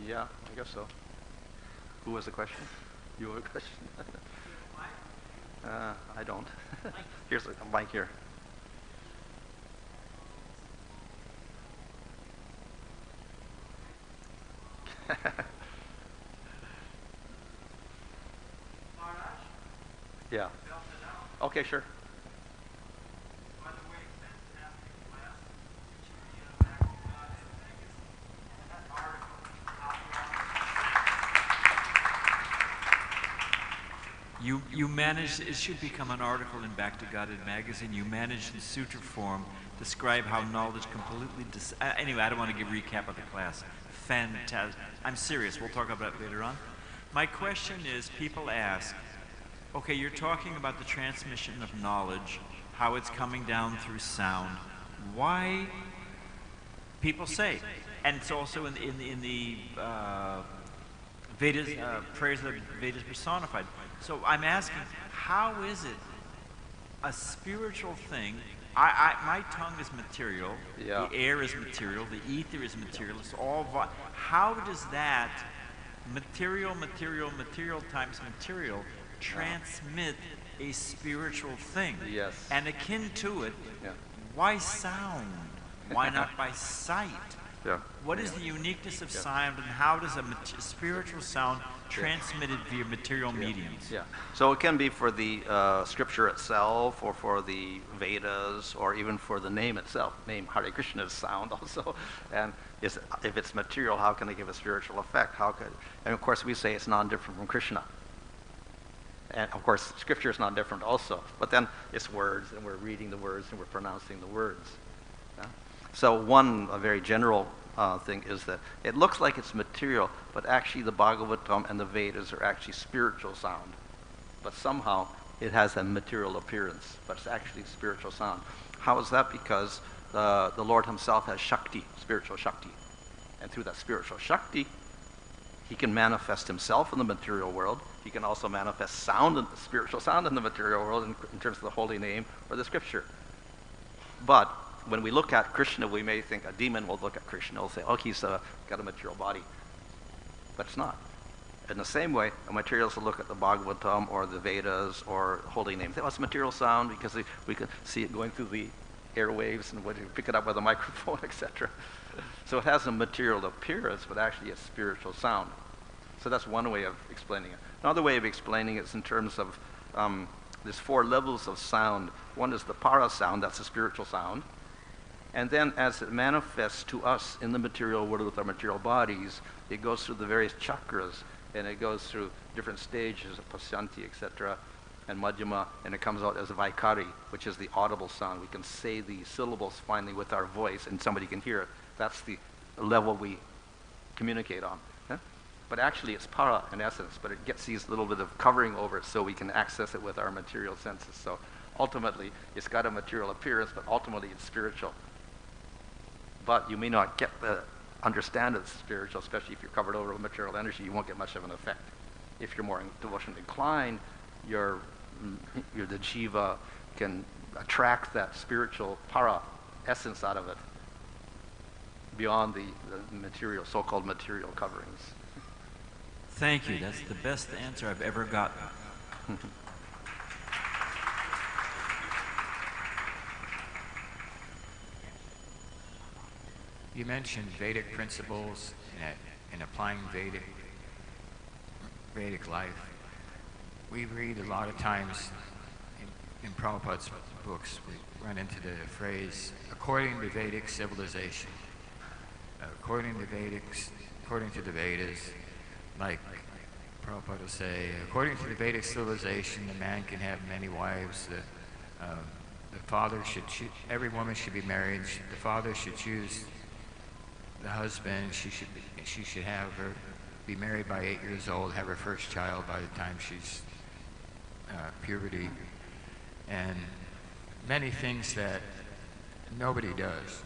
Yeah, I guess so. Who was the question? You have a question? I don't. Here's a mic here. Yeah. Okay, sure. By the way, fantastic class. It should be back to God and article. You managed, it should become an article in Back to God magazine. You managed in sutra form describe how knowledge completely anyway, I don't want to give a recap of the class. Fantastic. I'm serious. We'll talk about it later on. My question is, people ask, okay, you're talking about the transmission of knowledge, how it's coming down through sound. Why, people say, and it's also in the Vedas, prayers that Vedas personified. So I'm asking, how is it a spiritual thing? My tongue is material, yeah. The air is material, the ether is material, it's all how does that material times material transmit a spiritual thing? Yes. And akin to it, Yeah. why sound? Why not by sight? Yeah. What is the uniqueness of sound, and how does a spiritual sound transmitted via material mediums? Yeah. So it can be for the scripture itself, or for the Vedas, or even for the name itself. Name Hare Krishna is sound also. And if it's material, how can it give a spiritual effect? And of course we say it's non-different from Krishna. And of course scripture is not different also. But then it's words, and we're reading the words, and we're pronouncing the words. Yeah? So a very general thing is that it looks like it's material, but actually the Bhagavatam and the Vedas are actually spiritual sound. But somehow it has a material appearance, but it's actually spiritual sound. How is that? Because the Lord himself has Shakti, spiritual Shakti. And through that spiritual Shakti, he can manifest himself in the material world. He can also manifest sound, spiritual sound in the material world in terms of the holy name or the scripture. But when we look at Krishna, we may think a demon will look at Krishna and say, oh, he's got a material body. But it's not. In the same way, a materialist will look at the Bhagavatam or the Vedas or holy names. Oh, it's material sound because we can see it going through the airwaves and when you pick it up with a microphone, etc. So it has a material appearance, but actually it's spiritual sound. So that's one way of explaining it. Another way of explaining it is in terms of there's 4 levels of sound. One is the para sound, that's a spiritual sound. And then as it manifests to us in the material world with our material bodies, it goes through the various chakras, and it goes through different stages of pasyanti, etc., and madhyama, and it comes out as a vaikari, which is the audible sound. We can say the syllables finally with our voice, and somebody can hear it. That's the level we communicate on. But actually it's para in essence, but it gets these little bit of covering over it so we can access it with our material senses. So ultimately, it's got a material appearance, but ultimately it's spiritual. But you may not understand it's spiritual, especially if you're covered over with material energy. You won't get much of an effect. If you're more devotion inclined, the jiva can attract that spiritual para essence out of it beyond the material, so-called material coverings. Thank you. That's the best answer I've ever gotten. You mentioned Vedic principles in applying Vedic life. We read a lot of times in Prabhupada's books, we run into the phrase, according to Vedic civilization. According to the Vedas, like Prabhupada will say, according to the Vedic civilization, the man can have many wives. The father should every woman should be married. The father should choose the husband. She should have her be married by 8 years old, have her first child by the time she's puberty, and many things that nobody does.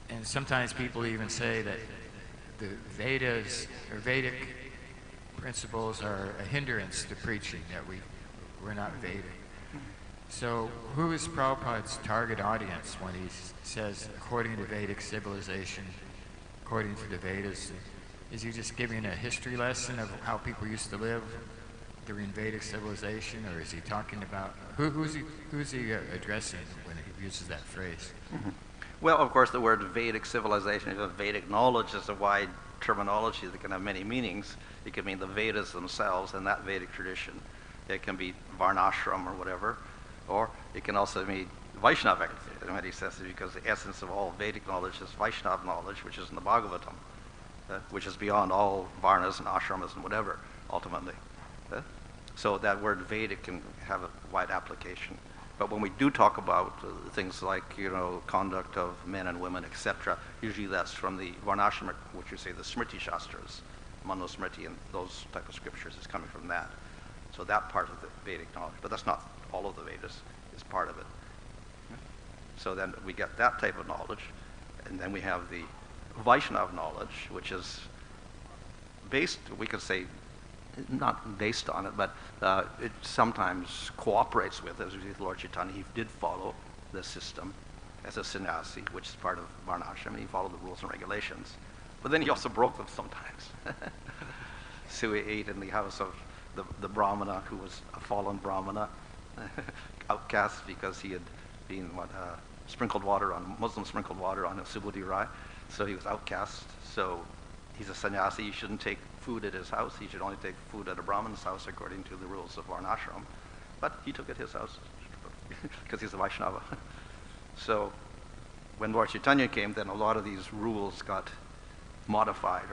And sometimes people even say that the Vedas or Vedic principles are a hindrance to preaching, that we're not Vedic. So who is Prabhupada's target audience when he says, according to Vedic civilization, according to the Vedas? Is he just giving a history lesson of how people used to live during Vedic civilization, or is he talking about, who's he addressing when he uses that phrase? Mm-hmm. Well, of course, the word Vedic civilization, Vedic knowledge is a wide terminology that can have many meanings. It can mean the Vedas themselves and that Vedic tradition. It can be Varnashram or whatever, or it can also mean Vaishnava in many senses, because the essence of all Vedic knowledge is Vaishnava knowledge, which is in the Bhagavatam, which is beyond all Varnas and Ashramas and whatever, ultimately. So that word Vedic can have a wide application. But when we do talk about things like, conduct of men and women, etc., usually that's from the Varnashram, which you say the Smriti Shastras, Manusmriti, and those type of scriptures is coming from that. So that part of the Vedic knowledge, but that's not all of the Vedas, is part of it. So then we get that type of knowledge, and then we have the Vaishnava knowledge, which is based, we could say, not based on it, but it sometimes cooperates with, as we see with Lord Chaitanya. He did follow the system as a sannyasi, which is part of Varnashram, and he followed the rules and regulations. But then he also broke them sometimes. So he ate in the house of the Brahmana, who was a fallen Brahmana, outcast because he had been Muslims sprinkled water on a Subudhi Rai, so he was outcast. So he's a sannyasi. He shouldn't take food at his house. He should only take food at a Brahman's house according to the rules of Varnashram. But he took it at his house because he's a Vaishnava. So when Lord Chaitanya came, then a lot of these rules got modified,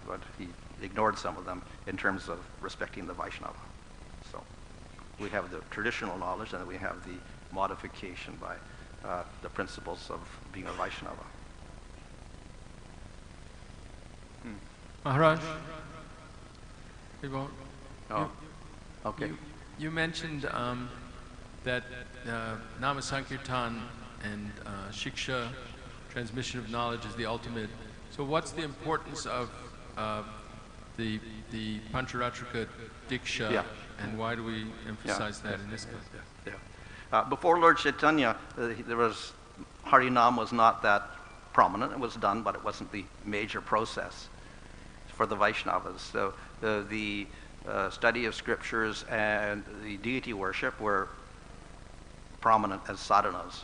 but he ignored some of them in terms of respecting the Vaishnava. So we have the traditional knowledge, and then we have the modification by the principles of being a Vaishnava. Maharaj, you want? Oh, okay. You mentioned that Nama Sankirtan and Shiksha, transmission of knowledge, is the ultimate. So what's the importance of the Pancharatrika Diksha, and why do we emphasize that in this case? Before Lord Chaitanya, there was Harinam was not that prominent. It was done, but it wasn't the major process for the Vaishnavas. So the study of scriptures and the deity worship were prominent as sadhanas.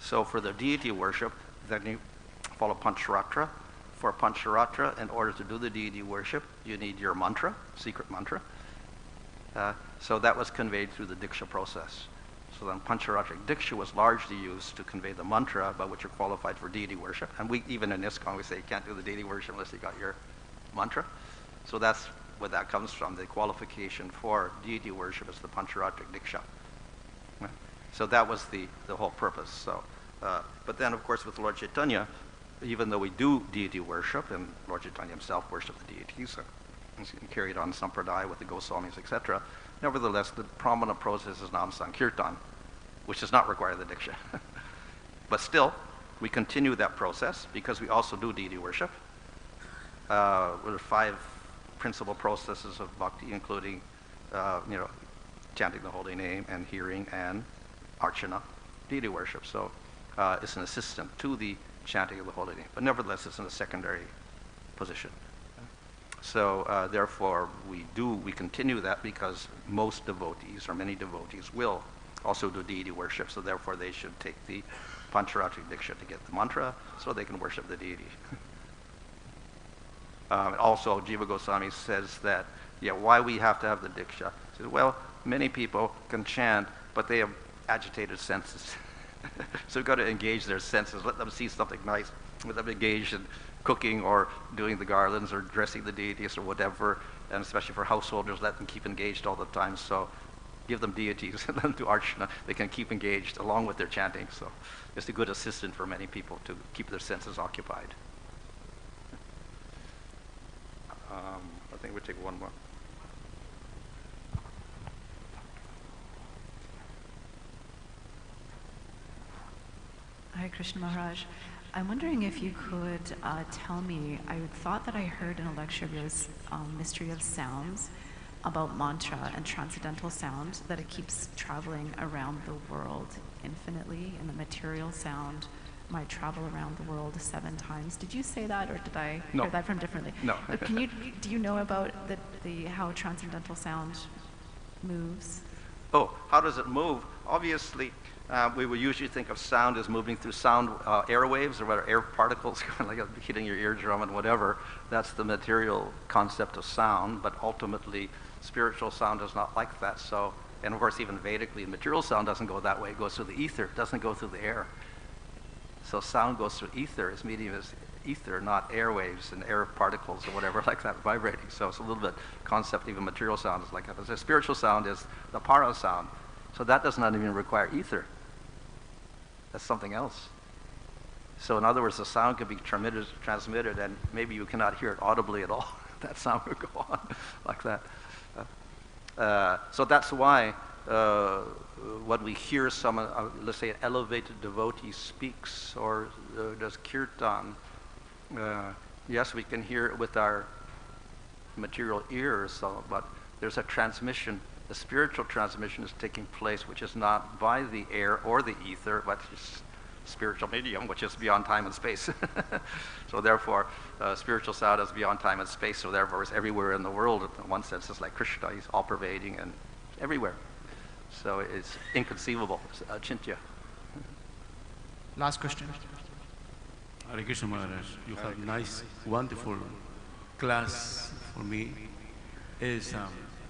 So for the deity worship, then you follow Pancharatra. For Pancharatra, in order to do the deity worship, you need your mantra, secret mantra. So that was conveyed through the Diksha process. So then Pancharatric Diksha was largely used to convey the mantra by which you're qualified for deity worship. And we, even in ISKCON, we say you can't do the deity worship unless you got your mantra. So that's where that comes from. The qualification for deity worship is the Pancharatric Diksha. Right? So that was the whole purpose. So, but then, of course, with Lord Chaitanya, even though we do deity worship, and Lord Chaitanya himself worshipped the deities, and carried on Sampradaya with the Goswamis, etc., nevertheless, the prominent process is Nam Sankirtan, which does not require the Diksha. But still, we continue that process because we also do deity worship. There are 5 principal processes of bhakti, including, chanting the holy name and hearing and archana, deity worship. So it's an assistant to the chanting of the holy name, but nevertheless, it's in a secondary position. So therefore, we continue that because most devotees, or many devotees, will also do deity worship. So therefore, they should take the Pancharatric Diksha to get the mantra, so they can worship the deity. Also, Jiva Goswami says that, why we have to have the Diksha? He says, well, many people can chant, but they have agitated senses. So we've got to engage their senses, let them see something nice, let them engage in cooking or doing the garlands or dressing the deities or whatever, and especially for householders, let them keep engaged all the time. So give them deities and let them do archana. They can keep engaged along with their chanting. So it's a good assistant for many people to keep their senses occupied. I think we'll take one more. Hare Krishna Maharaj. I'm wondering if you could tell me, I thought that I heard in a lecture of yours, Mystery of Sounds, about mantra and transcendental sound, that it keeps traveling around the world infinitely, and the material sound might travel around the world 7 times. Did you say that, or did I hear that from differently? No. Do you know about how transcendental sound moves? Oh, how does it move? Obviously, we would usually think of sound as moving through sound airwaves, or whatever, air particles, like hitting your eardrum and whatever. That's the material concept of sound, but ultimately, spiritual sound is not like that. So, and of course, even Vedically, material sound doesn't go that way. It goes through the ether. It doesn't go through the air. So sound goes through ether. Its medium is ether, not airwaves and air particles or whatever like that vibrating. So it's a little bit concept, even material sound is like that. But the spiritual sound is the para sound. So that does not even require ether. That's something else. So in other words, the sound can be transmitted, and maybe you cannot hear it audibly at all. That sound would go on like that. So that's why when we hear someone, let's say an elevated devotee speaks or does kirtan, yes, we can hear it with our material ears, but there's a transmission. The spiritual transmission is taking place, which is not by the air or the ether, but it's spiritual medium, which is beyond time and space. So therefore, spiritual sound is beyond time and space, so therefore it's everywhere in the world. In one sense, it's like Krishna, he's all-pervading and everywhere. So it's inconceivable. It's achintya. Last question. Hare Krishna Maharaj, you have nice, wonderful class for me. Is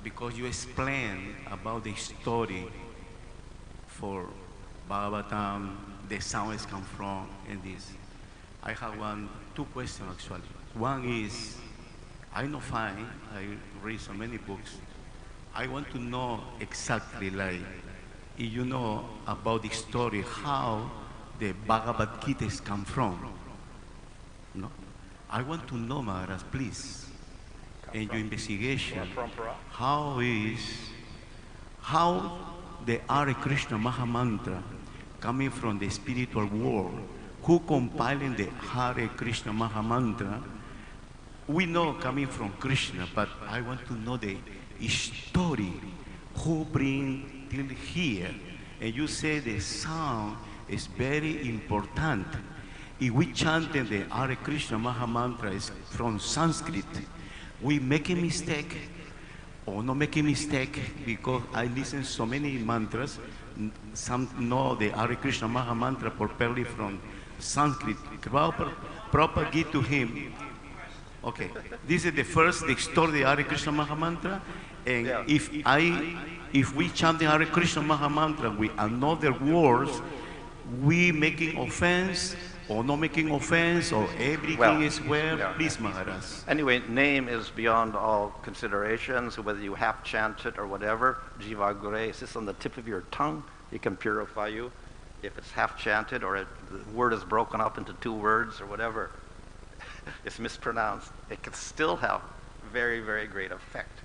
because you explain about the story for Bhagavatam, the sounds come from, and this. I have two questions actually. One is, I know fine, I read so many books. I want to know exactly, like, if you know about the story, how the Bhagavad Gita's come from. No? I want to know, Maharaj, please, in your investigation, how is how the Hare Krishna Maha Mantra coming from the spiritual world, who compiling the Hare Krishna Maha Mantra, we know coming from Krishna, but I want to know the story, who bring till here. And you say the sound is very important. If we chant the Hare Krishna Maha Mantra is from Sanskrit, we make a mistake or not make a mistake, because I listen so many mantras. Some know the Hare Krishna Maha Mantra properly from Sanskrit. Proper give to him. Okay, this is the first, the story, the Hare Krishna Maha Mantra. And Yeah. if we chant the Hare Krishna Maha Mantra with another words, we making offense or not making offense, or everything Well, is well. yeah. Please, Maharaj. Anyway, name is beyond all considerations, whether you half chant it or whatever. Jiva Gure, it's just on the tip of your tongue. It can purify you. If it's half chanted or the word is broken up into 2 words or whatever, it's mispronounced, it can still have very, very great effect.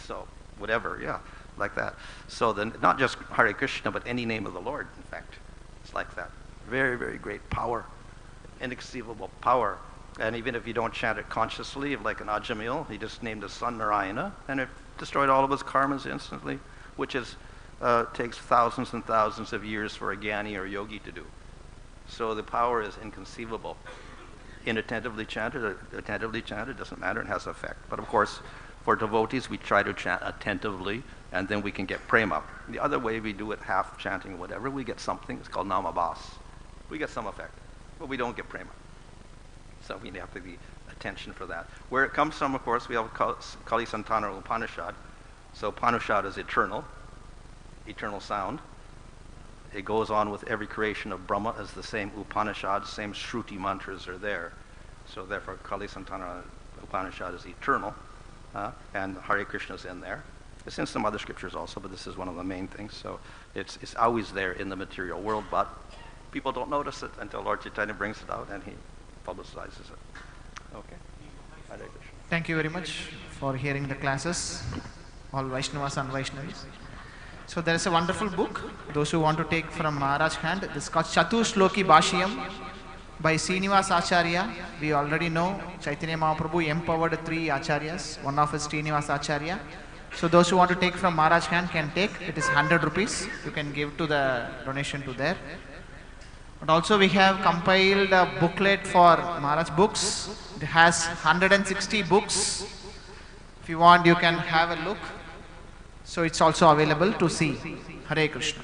So, whatever, yeah, like that. So then, not just Hare Krishna, but any name of the Lord, in fact. It's like that. Very, very great power, inexceivable power. And even if you don't chant it consciously, like an Ajamil, he just named his son Narayana, and it destroyed all of his karmas instantly, which is takes thousands and thousands of years for a Gyani or yogi to do. So the power is inconceivable. Inattentively chanted, doesn't matter, it has effect. But of course, for devotees, we try to chant attentively, and then we can get prema. The other way we do it, half chanting, whatever, we get something, it's called namabhas. We get some effect, but we don't get prema. So we have to be attention for that. Where it comes from, of course, we have Kali Santana Upanishad. So Upanishad is eternal sound. It goes on with every creation of Brahma as the same Upanishad, same Shruti mantras are there. So therefore, Kali Santana Upanishad is eternal, and Hare Krishna is in there. It's in some other scriptures also, but this is one of the main things. So it's always there in the material world, but people don't notice it until Lord Chaitanya brings it out and he publicizes it. Okay. Hare Krishna. Thank you very much for hearing the classes, all Vaishnavas and Vaishnavis. So there is a wonderful book, those who want to take from Maharaj hand. This is called Chatu Shloki Bhashyam by Srinivas Acharya. We already know Chaitanya Mahaprabhu empowered 3 Acharyas, one of is Srinivas Acharya. So those who want to take from Maharaj hand can take. It is 100 rupees. You can give to the donation to there. But also we have compiled a booklet for Maharaj books. It has 160 books. If you want, you can have a look. So it's also available to see. Hare Krishna.